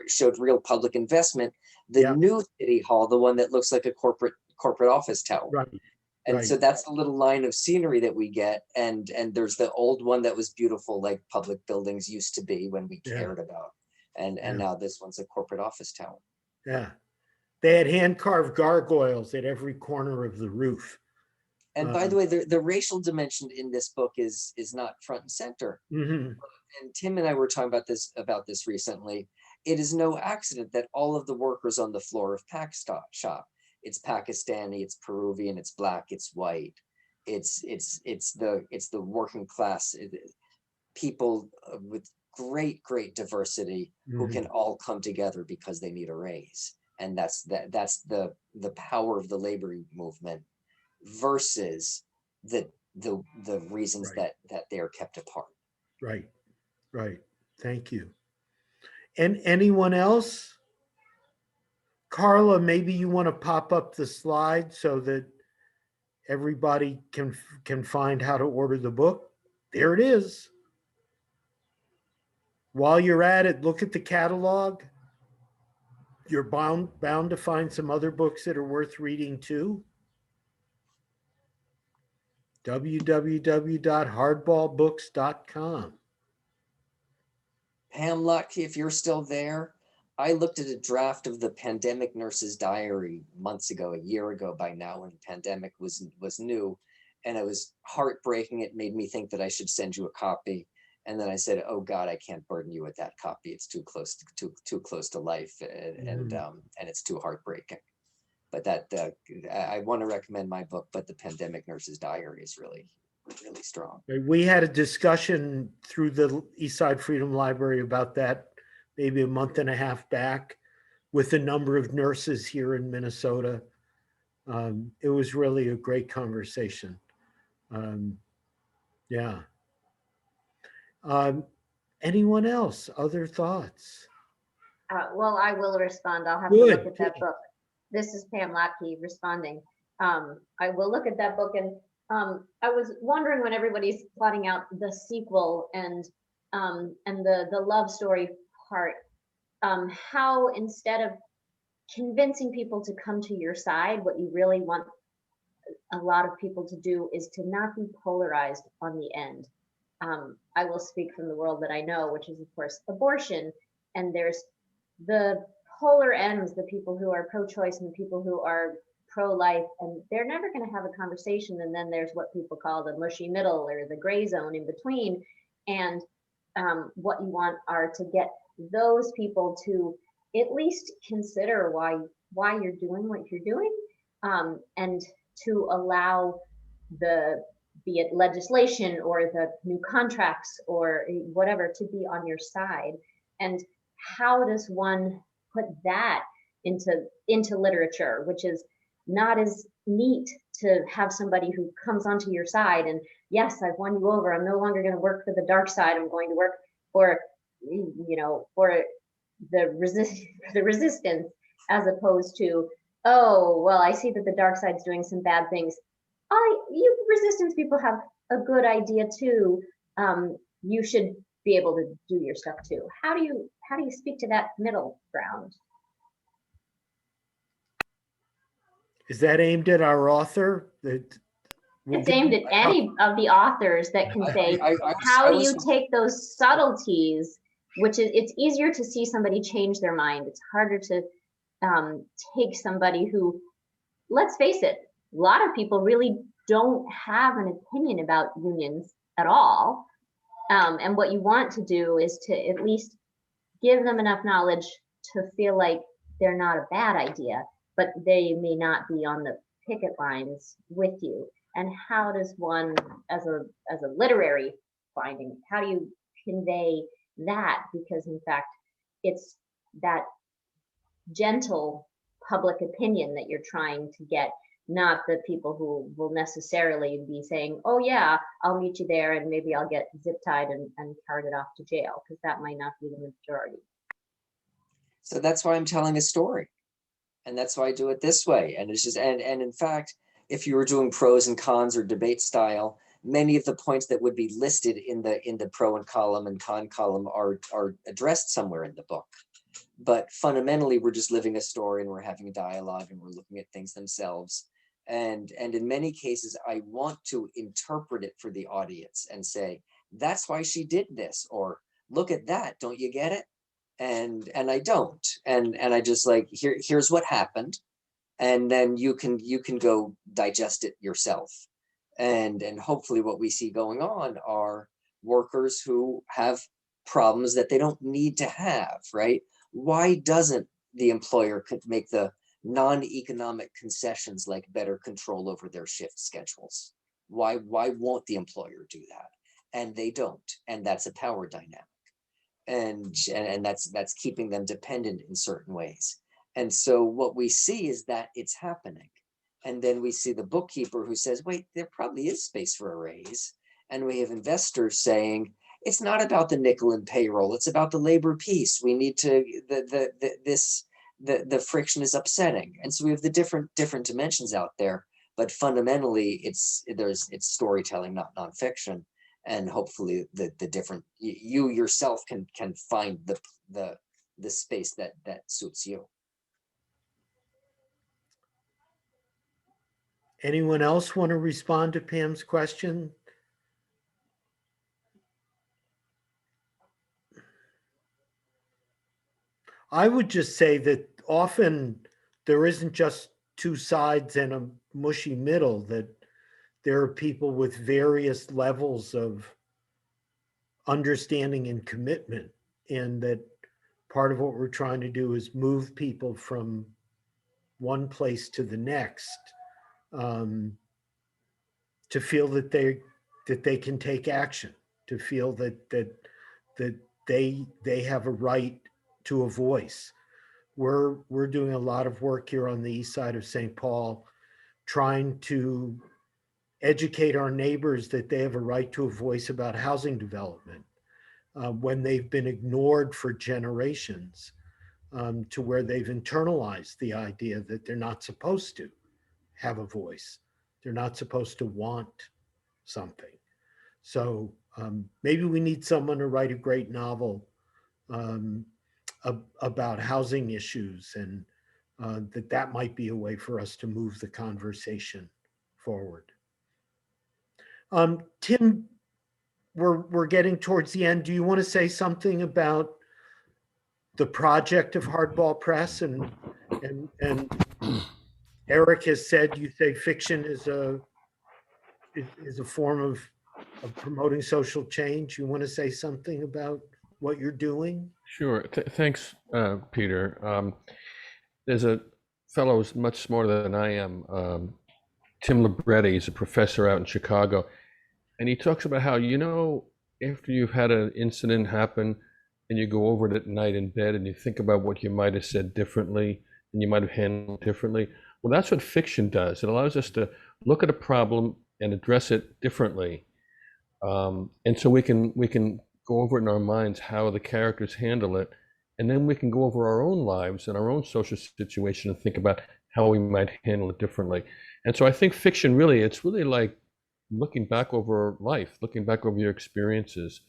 showed real public investment. The new City Hall, the one that looks like a corporate corporate office tower. Right. And right. so that's the little line of scenery that we get. And there's the old one that was beautiful, like public buildings used to be when we Yeah. cared about. And Yeah. now this one's a corporate office tower. Yeah. They had hand-carved gargoyles at every corner of the roof. And by the way, the racial dimension in this book is not front and center. Mhm. And Tim and I were talking about this recently. It is no accident that all of the workers on the floor of Pac-Shoppe, it's Pakistani, it's Peruvian, it's black, it's white, it's the working class people with great diversity who can all come together because they need a raise. And that's the power of the labor movement versus the reasons Right. that they are kept apart. Right. Right. Thank you. And anyone else? Carla, maybe you want to pop up the slide so that everybody can find how to order the book. There it is. While you're at it, look at the catalog. You're bound to find some other books that are worth reading too. www.hardballbooks.com. Pam Lotke, if you're still there, I looked at a draft of the Pandemic Nurse's Diary months ago, a year ago by now, when the pandemic was new, and it was heartbreaking. It made me think that I should send you a copy. And then I said, "Oh God, I can't burden you with that copy. It's too close to life, and it's too heartbreaking." But I want to recommend my book, but the Pandemic Nurse's Diary is really strong. We had a discussion through the Eastside Freedom Library about that maybe a month and a half back with a number of nurses here in Minnesota. It was really a great conversation. Yeah. Anyone else? Other thoughts? Well, I will respond. I'll have to Good, look at that book. This is Pam Lotke responding. I will look at that book, and I was wondering, when everybody's plotting out the sequel and the love story part, how instead of convincing people to come to your side, what you really want a lot of people to do is to not be polarized on the end. I will speak from the world that I know, which is of course abortion, and there's the polar ends, the people who are pro-choice and the people who are pro-life, and they're never going to have a conversation. And then there's what people call the mushy middle, or the gray zone in between. And what you want are to get those people to at least consider why you're doing what you're doing, and to allow be it legislation or the new contracts or whatever to be on your side. And how does one put that into literature, which is not as neat to have somebody who comes onto your side and, yes, I've won you over, I'm no longer going to work for the dark side, I'm going to work for the resistance, as opposed to, oh, well, I see that the dark side's doing some bad things. You resistance people have a good idea too. You should be able to do your stuff too. How do you speak to that middle ground? Is that aimed at our author? It's aimed at any of the authors that can say, how do you take those subtleties, which is, it's easier to see somebody change their mind. It's harder to take somebody who, let's face it, a lot of people really don't have an opinion about unions at all. And what you want to do is to at least give them enough knowledge to feel like they're not a bad idea, but they may not be on the picket lines with you. And how does one, as a literary finding, how do you convey that? Because in fact, it's that gentle public opinion that you're trying to get, not the people who will necessarily be saying, oh yeah, I'll meet you there and maybe I'll get zip tied and carted off to jail, because that might not be the majority. So that's why I'm telling a story. And that's why I do it this way. And it's just, and in fact, if you were doing pros and cons or debate style, many of the points that would be listed in the pro and column and con column are addressed somewhere in the book. But fundamentally, we're just living a story and we're having a dialogue and we're looking at things themselves. And in many cases, I want to interpret it for the audience and say, that's why she did this, or look at that, don't you get it? And I don't. And I just like, here's what happened. And then you can go digest it yourself. And hopefully what we see going on are workers who have problems that they don't need to have, right? Why doesn't the employer make the non-economic concessions like better control over their shift schedules? Why won't the employer do that? And they don't. And that's a power dynamic. And that's keeping them dependent in certain ways. And so what we see is that it's happening. And then we see the bookkeeper who says, wait, there probably is space for a raise. And we have investors saying, it's not about the nickel and payroll, it's about the labor piece. We need to, the friction is upsetting. And so we have the different dimensions out there, but fundamentally it's storytelling, not nonfiction. And hopefully the different, you yourself can find the space that suits you. Anyone else want to respond to Pam's question? I would just say that often there isn't just two sides and a mushy middle, that there are people with various levels of understanding and commitment, and that part of what we're trying to do is move people from one place to the next, to feel that they can take action, to feel that they have a right to a voice. We're doing a lot of work here on the east side of St. Paul, trying to educate our neighbors that they have a right to a voice about housing development, when they've been ignored for generations, to where they've internalized the idea that they're not supposed to have a voice. They're not supposed to want something. So maybe we need someone to write a great novel about housing issues, and that might be a way for us to move the conversation forward. Tim, we're getting towards the end. Do you want to say something about the project of Hardball Press? And Eric has said, you say fiction is a form of promoting social change. You want to say something about what you're doing? Sure. Thanks, Peter. There's a fellow who's much smarter than I am, Tim Libretti. He's a professor out in Chicago. And he talks about how, after you've had an incident happen and you go over it at night in bed and you think about what you might have said differently and you might have handled differently. Well, that's what fiction does. It allows us to look at a problem and address it differently. And so we can go over it in our minds how the characters handle it. And then we can go over our own lives and our own social situation and think about how we might handle it differently. And so I think fiction it's really like looking back over life, looking back over your experiences.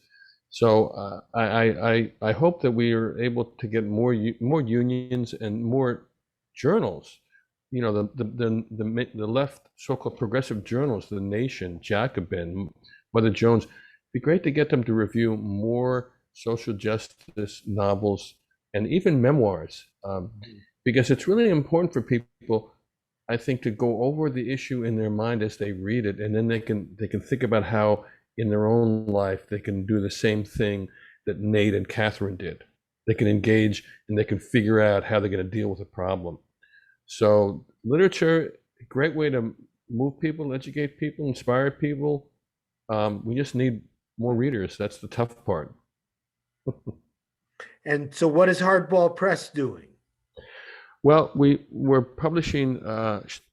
So I hope that we are able to get more unions and more journals. The left so-called progressive journals, The Nation, Jacobin, Mother Jones. It'd be great to get them to review more social justice novels and even memoirs, because it's really important for people, I think, to go over the issue in their mind as they read it, and then they can think about how in their own life they can do the same thing that Nate and Catherine did. They can engage and they can figure out how they're going to deal with a problem. So literature, a great way to move people, educate people, inspire people. We just need more readers. That's the tough part. And so what is Hardball Press doing? Well, we're publishing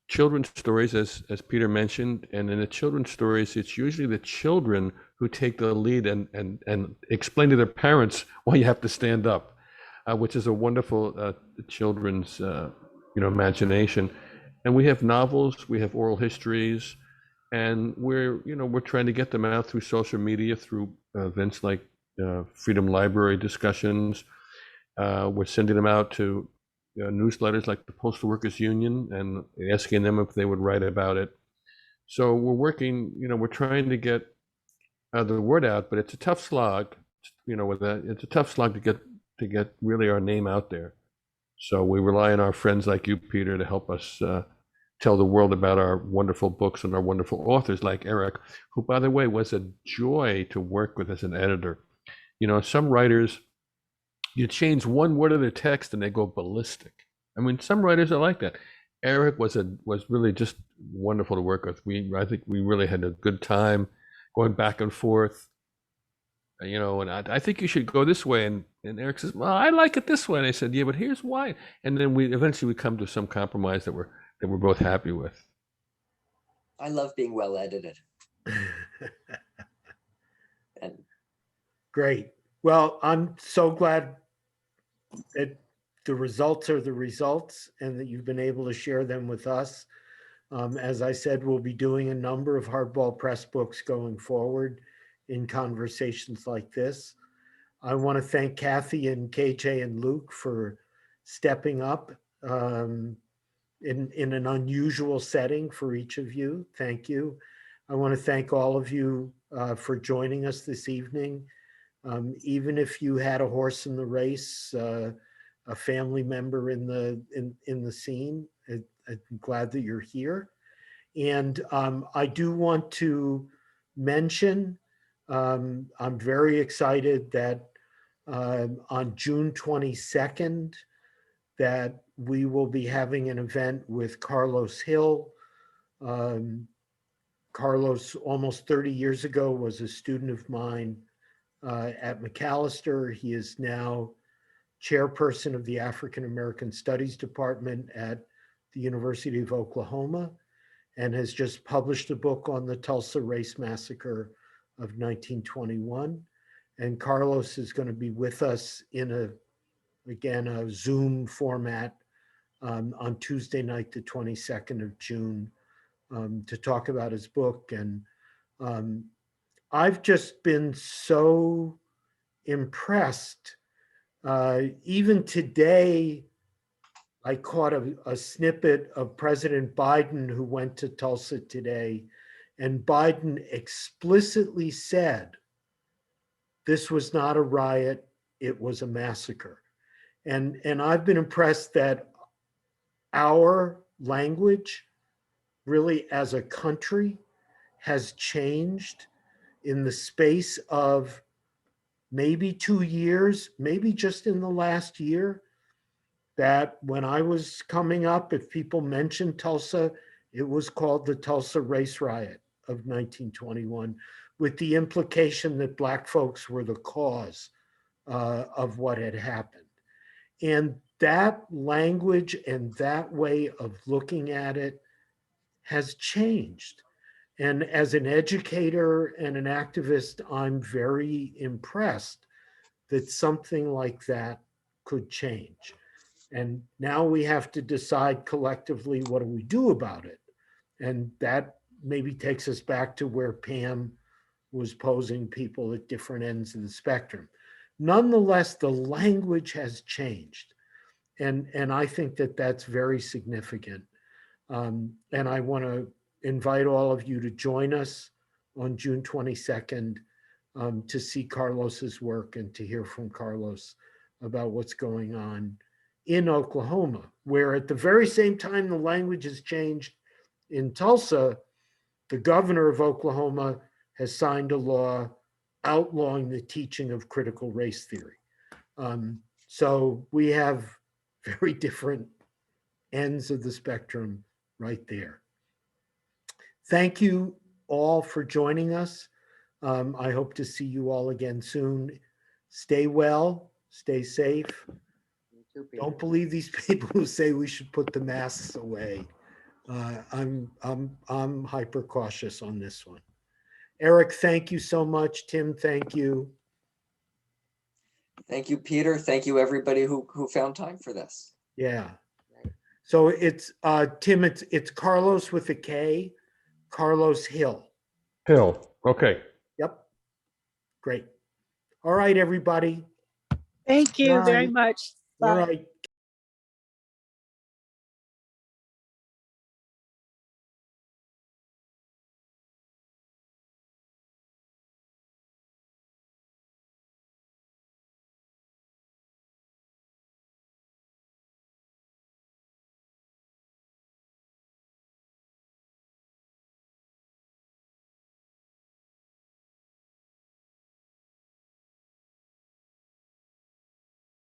children's stories, as Peter mentioned, and in the children's stories, it's usually the children who take the lead and explain to their parents why you have to stand up, which is a wonderful children's imagination. And we have novels, we have oral histories, and we're trying to get them out through social media, through events like Freedom Library discussions. We're sending them out to newsletters like the Postal Workers Union and asking them if they would write about it. So we're working, we're trying to get the word out, but it's a tough slog, with that. It's a tough slog to get really our name out there. So we rely on our friends like you, Peter, to help us tell the world about our wonderful books and our wonderful authors like Eric, who, by the way, was a joy to work with as an editor. Some writers, you change one word of their text and they go ballistic. I mean, some writers are like that. Eric was really just wonderful to work with. I think we really had a good time going back and forth. And I think you should go this way. And Eric says, well, I like it this way. And I said, yeah, but here's why. And then we eventually come to some compromise that we're both happy with. I love being well edited. And Great. Well, I'm so glad that the results are the results and that you've been able to share them with us. As I said, we'll be doing a number of Hardball Press books going forward in conversations like this. I want to thank Kathy and KJ and Luke for stepping up in an unusual setting for each of you. Thank you. I want to thank all of you for joining us this evening. Even if you had a horse in the race, a family member in the scene, I'm glad that you're here. And I do want to mention, I'm very excited that on June 22nd, that we will be having an event with Carlos Hill. Carlos, almost 30 years ago, was a student of mine at Macalester. He is now chairperson of the African American Studies Department at the University of Oklahoma and has just published a book on the Tulsa Race Massacre of 1921. And Carlos is going to be with us in a Zoom format on Tuesday night, the 22nd of June, to talk about his book. And I've just been so impressed. Even today, I caught a snippet of President Biden who went to Tulsa today, and Biden explicitly said, this was not a riot, it was a massacre. And I've been impressed that our language really as a country has changed in the space of maybe 2 years, maybe just in the last year, that when I was coming up, if people mentioned Tulsa, it was called the Tulsa Race Riot of 1921, with the implication that Black folks were the cause of what had happened. And that language and that way of looking at it has changed. And as an educator and an activist, I'm very impressed that something like that could change. And now we have to decide collectively, what do we do about it? And that maybe takes us back to where Pam was posing people at different ends of the spectrum. Nonetheless, the language has changed. And I think that that's very significant. And I want to invite all of you to join us on June 22nd to see Carlos's work and to hear from Carlos about what's going on in Oklahoma, where at the very same time the language has changed in Tulsa, the governor of Oklahoma has signed a law outlawing the teaching of critical race theory. So we have very different ends of the spectrum right there. Thank you all for joining us. I hope to see you all again soon. Stay well, stay safe. Don't believe these people who say we should put the masks away. I'm hyper cautious on this one. Eric, thank you so much. Tim, thank you. thank you, Peter. Thank you, everybody who found time for this. Yeah. So it's Tim, it's Carlos with a K, Carlos Hill. Hill, okay. Yep. Great. All right, everybody. Thank you very Bye. much. All Bye. right.